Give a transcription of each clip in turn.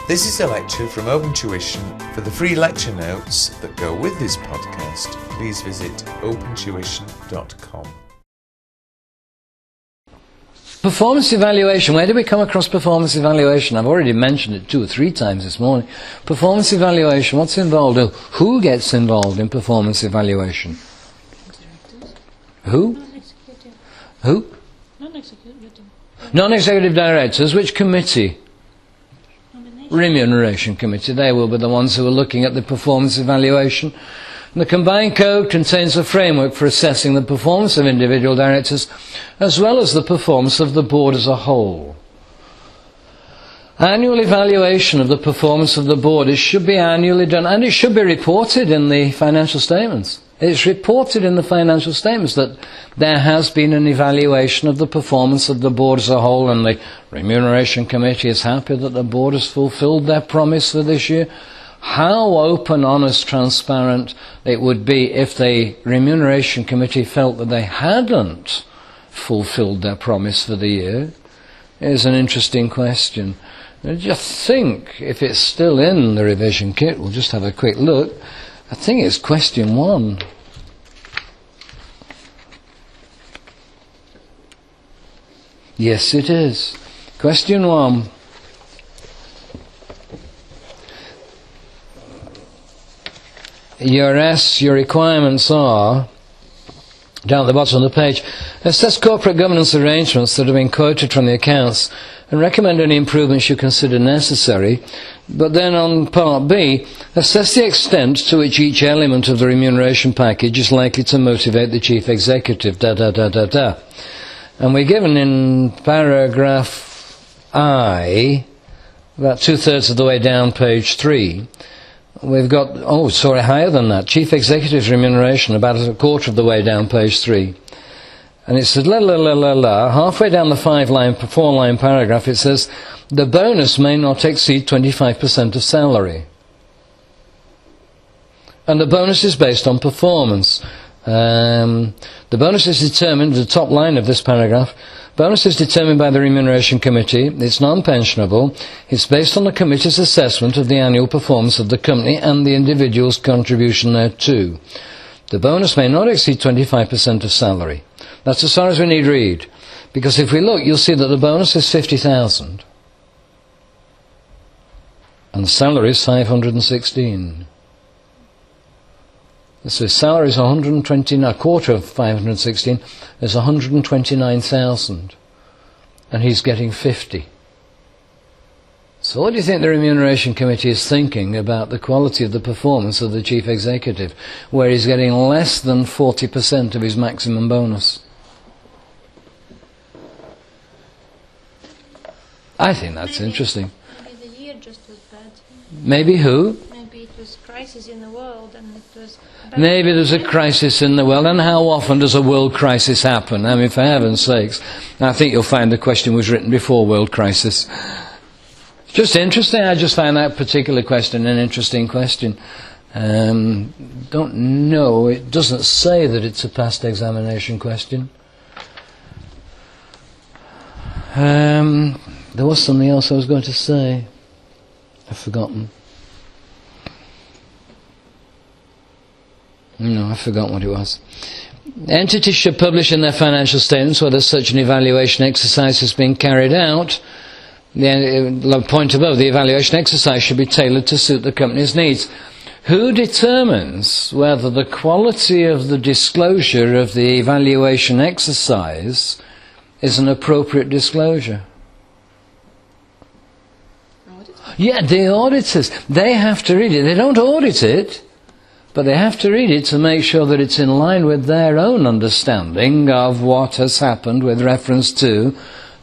This is a lecture from Open Tuition. For the free lecture notes that go with this podcast, please visit opentuition.com. Performance evaluation. Where did we come across performance evaluation? I've already mentioned it 2 or 3 times this morning. Performance evaluation, what's involved? Who gets involved in performance evaluation? Who? Non-executive. Who? Non-executive. Non-executive directors. Which committee? Nomination. Remuneration committee. They will be the ones who are looking at the performance evaluation. The combined code contains a framework for assessing the performance of individual directors as well as the performance of the board as a whole. Annual evaluation of the performance of the board should be annually done, and it should be reported in the financial statements. It's reported in the financial statements that there has been an evaluation of the performance of the board as a whole, and the remuneration committee is happy that the board has fulfilled their promise for this year. How open, honest, transparent it would be if the remuneration committee felt that they hadn't fulfilled their promise for the year is an interesting question. Just think if it's still in the revision kit. We'll just have a quick look. I think it's question 1. Yes, it is. Question 1. Your requirements are, down at the bottom of the page, assess corporate governance arrangements that have been quoted from the accounts and recommend any improvements you consider necessary. But then on part B, assess the extent to which each element of the remuneration package is likely to motivate the chief executive, And we're given in paragraph I, about 2/3 of the way down page 3, we've got, higher than that, chief executive's remuneration, about 1/4 of the way down page 3. And it says, halfway down the 4-line paragraph, it says, the bonus may not exceed 25% of salary. And the bonus is based on performance. The bonus is determined, the top line of this paragraph, bonus is determined by the remuneration committee. It's non-pensionable. It's based on the committee's assessment of the annual performance of the company and the individual's contribution thereto. The bonus may not exceed 25% of salary. That's as far as we need read. Because if we look, you'll see that the bonus is 50,000. And the salary is 516. So his salary is 129, a quarter of 516 is 129,000, and he's getting 50. So what do you think the remuneration committee is thinking about the quality of the performance of the chief executive, where he's getting less than 40% of his maximum bonus? I think that's interesting. Maybe the year just was bad. Maybe who? Maybe it was crisis in the world, and it was bad. Maybe there's a crisis in the world, and how often does a world crisis happen? I mean, for heaven's sakes. I think you'll find the question was written before world crisis. Just interesting. I just found that particular question an interesting question. Don't know. It doesn't say that it's a past examination question. There was something else I was going to say. I've forgotten. No, I've forgotten what it was. Entities should publish in their financial statements whether such an evaluation exercise has been carried out. The point above, the evaluation exercise should be tailored to suit the company's needs. Who determines whether the quality of the disclosure of the evaluation exercise is an appropriate disclosure? Yeah, the auditors. They have to read it. They don't audit it, but they have to read it to make sure that it's in line with their own understanding of what has happened with reference to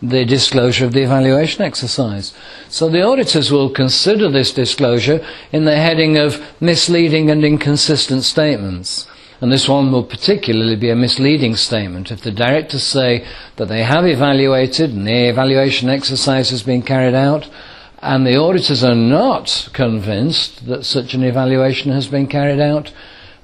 the disclosure of the evaluation exercise. So the auditors will consider this disclosure in the heading of misleading and inconsistent statements. And this one will particularly be a misleading statement. If the directors say that they have evaluated and the evaluation exercise has been carried out, and the auditors are not convinced that such an evaluation has been carried out,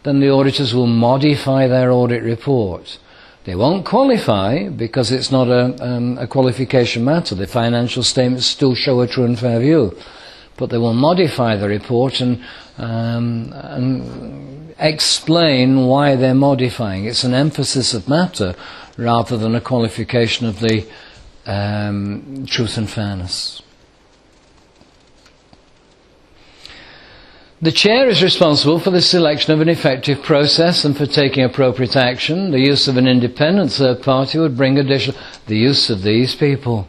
then the auditors will modify their audit report. They won't qualify because it's not a qualification matter. The financial statements still show a true and fair view. but they will modify the report and explain why they're modifying. It's an emphasis of matter rather than a qualification of the truth and fairness. The chair is responsible for the selection of an effective process and for taking appropriate action. The use of an independent third party would bring additional... The use of these people,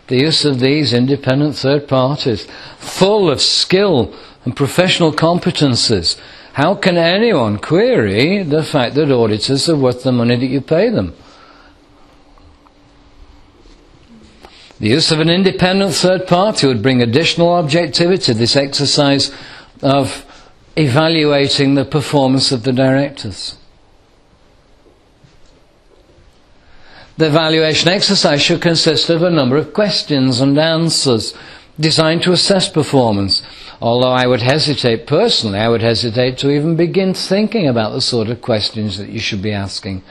the use of these independent third parties, full of skill and professional competences. How can anyone query the fact that auditors are worth the money that you pay them? The use of an independent third party would bring additional objectivity, this exercise of evaluating the performance of the directors. The valuation exercise should consist of a number of questions and answers designed to assess performance. Although I would hesitate to even begin thinking about the sort of questions that you should be asking.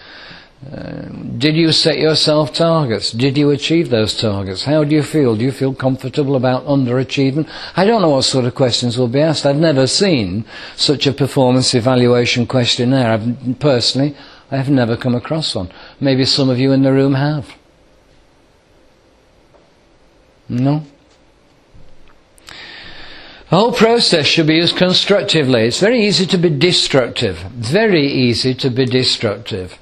Did you set yourself targets? Did you achieve those targets? How do you feel? Do you feel comfortable about underachievement? I don't know what sort of questions will be asked. I've never seen such a performance evaluation questionnaire. I have never come across one. Maybe some of you in the room have. No? The whole process should be used constructively. It's very easy to be destructive. Very easy to be destructive.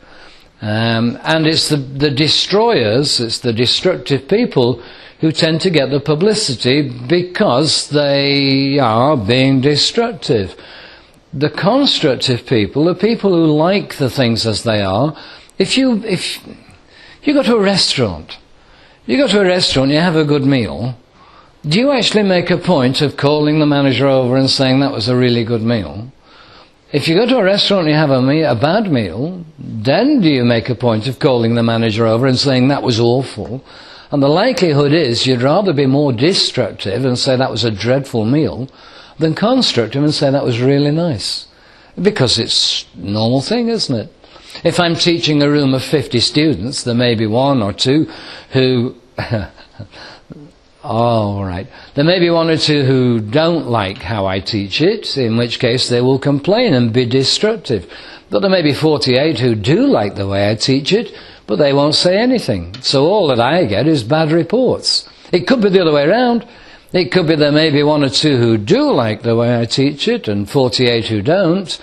And it's the destroyers, it's the destructive people who tend to get the publicity because they are being destructive. The constructive people, the people who like the things as they are, if you go to a restaurant, you have a good meal, do you actually make a point of calling the manager over and saying that was a really good meal? If you go to a restaurant and you have a bad meal, then do you make a point of calling the manager over and saying that was awful? And the likelihood is you'd rather be more destructive and say that was a dreadful meal than constructive and say that was really nice. Because it's a normal thing, isn't it? If I'm teaching a room of 50 students, there may be one or two who... Oh, right. There may be one or two who don't like how I teach it, in which case they will complain and be destructive. But there may be 48 who do like the way I teach it, but they won't say anything. So all that I get is bad reports. It could be the other way around. It could be there may be one or two who do like the way I teach it, and 48 who don't,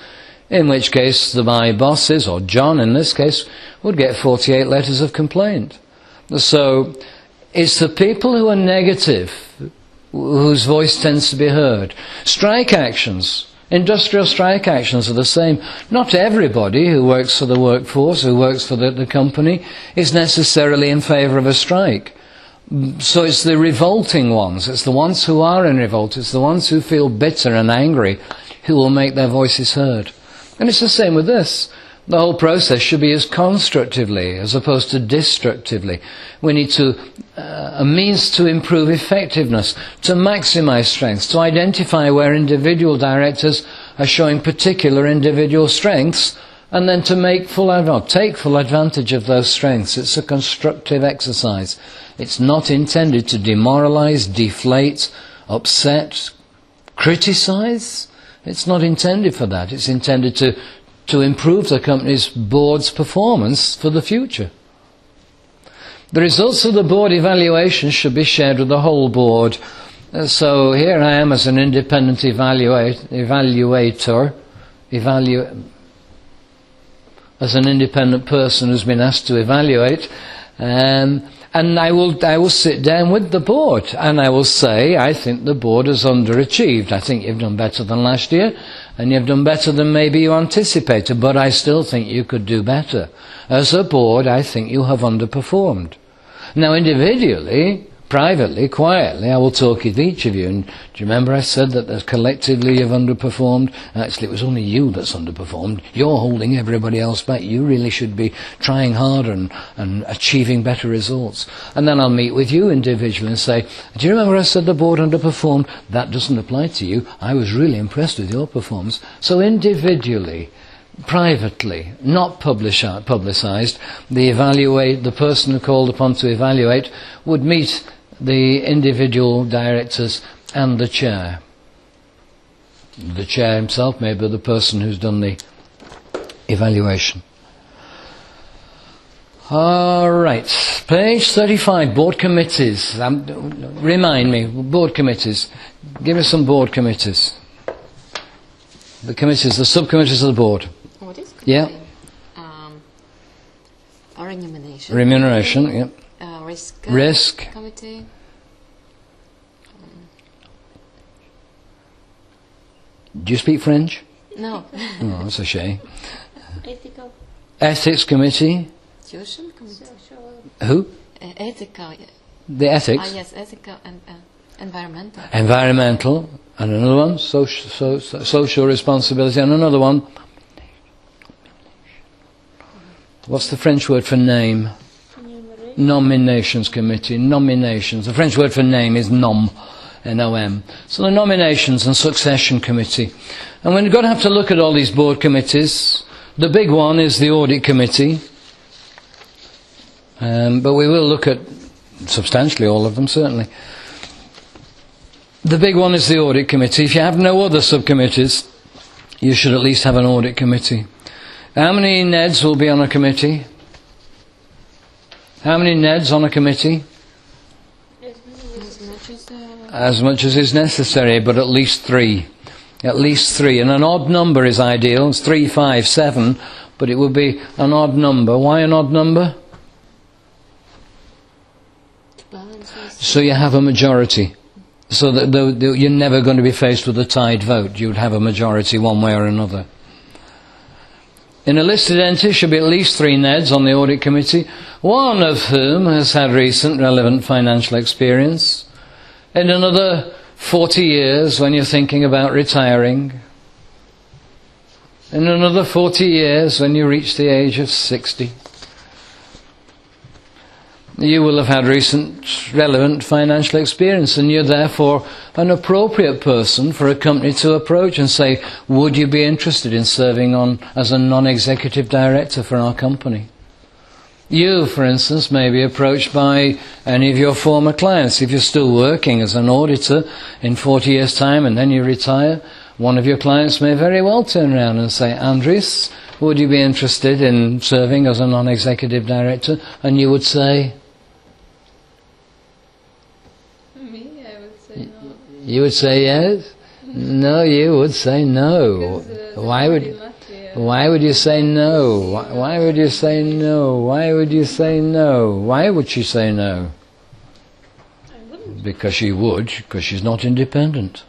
in which case my bosses, or John in this case, would get 48 letters of complaint. So... it's the people who are negative whose voice tends to be heard. Strike actions, industrial strike actions are the same. Not everybody who works for the workforce, who works for the company, is necessarily in favour of a strike. So it's the revolting ones, it's the ones who are in revolt, it's the ones who feel bitter and angry who will make their voices heard. And it's the same with this. The whole process should be used constructively as opposed to destructively. We need a means to improve effectiveness, to maximise strengths, to identify where individual directors are showing particular individual strengths, and then to take full advantage of those strengths. It's a constructive exercise. It's not intended to demoralise, deflate, upset, criticise. It's not intended for that. It's intended to improve the company's board's performance for the future. The results of the board evaluation should be shared with the whole board. So here I am as an independent evaluator, as an independent person who's been asked to evaluate, and I will sit down with the board and I will say, I think the board has underachieved. I think you've done better than last year, and you've done better than maybe you anticipated, but I still think you could do better. As a board, I think you have underperformed. Now, individually, privately, quietly, I will talk with each of you. And do you remember I said that collectively you've underperformed? Actually, it was only you that's underperformed. You're holding everybody else back. You really should be trying harder and achieving better results. And then I'll meet with you individually and say, do you remember I said the board underperformed? That doesn't apply to you. I was really impressed with your performance. So individually, privately, not publicised, the person who called upon to evaluate would meet the individual directors and the chair. The chair himself may be the person who's done the evaluation. All right, page 35, board committees. Remind me, board committees. Give me some board committees. The committees, the subcommittees of the board. Audit committee. Yeah. Remuneration. Remuneration, yeah. Risk committee. Do you speak French? No. Oh, that's a shame. Ethical. Ethics committee. Social committee. Social. Who? Ethical. The ethics. Yes, ethical and environmental. Environmental. And another one, social responsibility. And another one. What's the French word for name? Nominations committee. Nominations. The French word for name is nom. N-O-M. So the nominations and succession committee. And we're going to have to look at all these board committees. The big one is the audit committee. But we will look at substantially all of them, certainly. The big one is the audit committee. If you have no other subcommittees, you should at least have an audit committee. How many NEDs will be on a committee? How many NEDs on a committee? As much as is necessary, but at least 3. At least 3. And an odd number is ideal. It's 3, 5, 7, but it would be an odd number. Why an odd number? So you have a majority. So that you're never going to be faced with a tied vote. You would have a majority one way or another. In a listed entity should be at least 3 NEDs on the audit committee, one of whom has had recent relevant financial experience. In another 40 years, when you're thinking about retiring. In another 40 years, when you reach the age of 60. You will have had recent relevant financial experience, and you're therefore an appropriate person for a company to approach and say, would you be interested in serving on as a non-executive director for our company? You, for instance, may be approached by any of your former clients. If you're still working as an auditor in 40 years' time and then you retire, one of your clients may very well turn around and say, Andres, would you be interested in serving as a non-executive director? And you would say... Me, I would say no. You would say yes? No, you would say no. Why would you say no? Why would you say no? Why would you say no? Why would she say no? I wouldn't. Because she would, because she's not independent.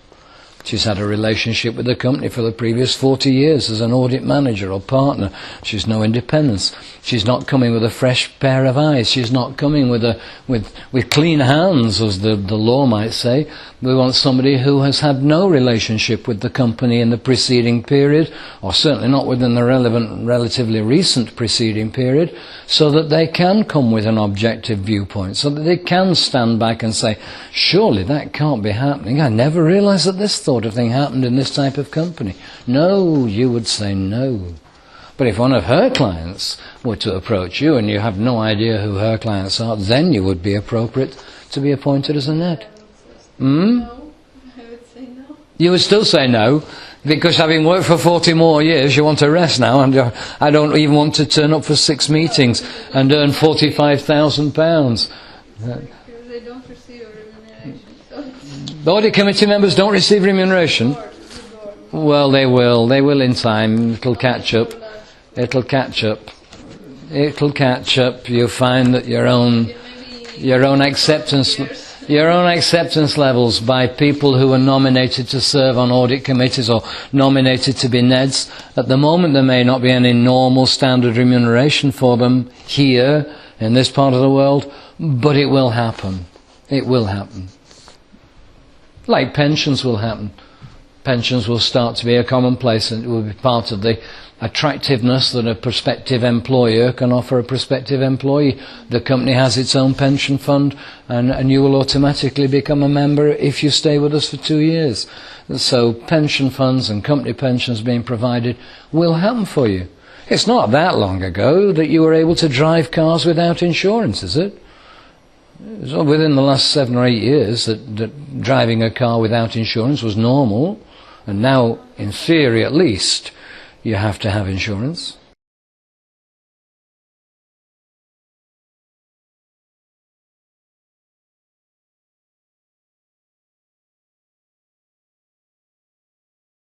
She's had a relationship with the company for the previous 40 years as an audit manager or partner. She's no independence. She's not coming with a fresh pair of eyes. She's not coming with clean hands, as the law might say. We want somebody who has had no relationship with the company in the preceding period, or certainly not within the relatively recent preceding period, so that they can come with an objective viewpoint, so that they can stand back and say, surely that can't be happening. I never realised that this sort of thing happened in this type of company. No, you would say no. But if one of her clients were to approach you and you have no idea who her clients are, then you would be appropriate to be appointed as a NED. No, I would say no. You would still say no, because having worked for 40 more years, you want to rest now, and I don't even want to turn up for 6 meetings and earn £45,000. Because they don't receive a remuneration. So The audit committee members don't receive remuneration. Well, they will. They will in time. It'll catch up. It'll catch up. It'll catch up. You'll find that your own acceptance levels by people who are nominated to serve on audit committees or nominated to be NEDs, at the moment there may not be any normal standard remuneration for them here in this part of the world, but it will happen. It will happen. Like pensions will happen. Pensions will start to be a commonplace, and it will be part of the attractiveness that a prospective employer can offer a prospective employee. The company has its own pension fund, and you will automatically become a member if you stay with us for 2 years. So pension funds and company pensions being provided will happen for you. It's not that long ago that you were able to drive cars without insurance, is it? was within the last 7 or 8 years that driving a car without insurance was normal, and now, in theory at least, you have to have insurance.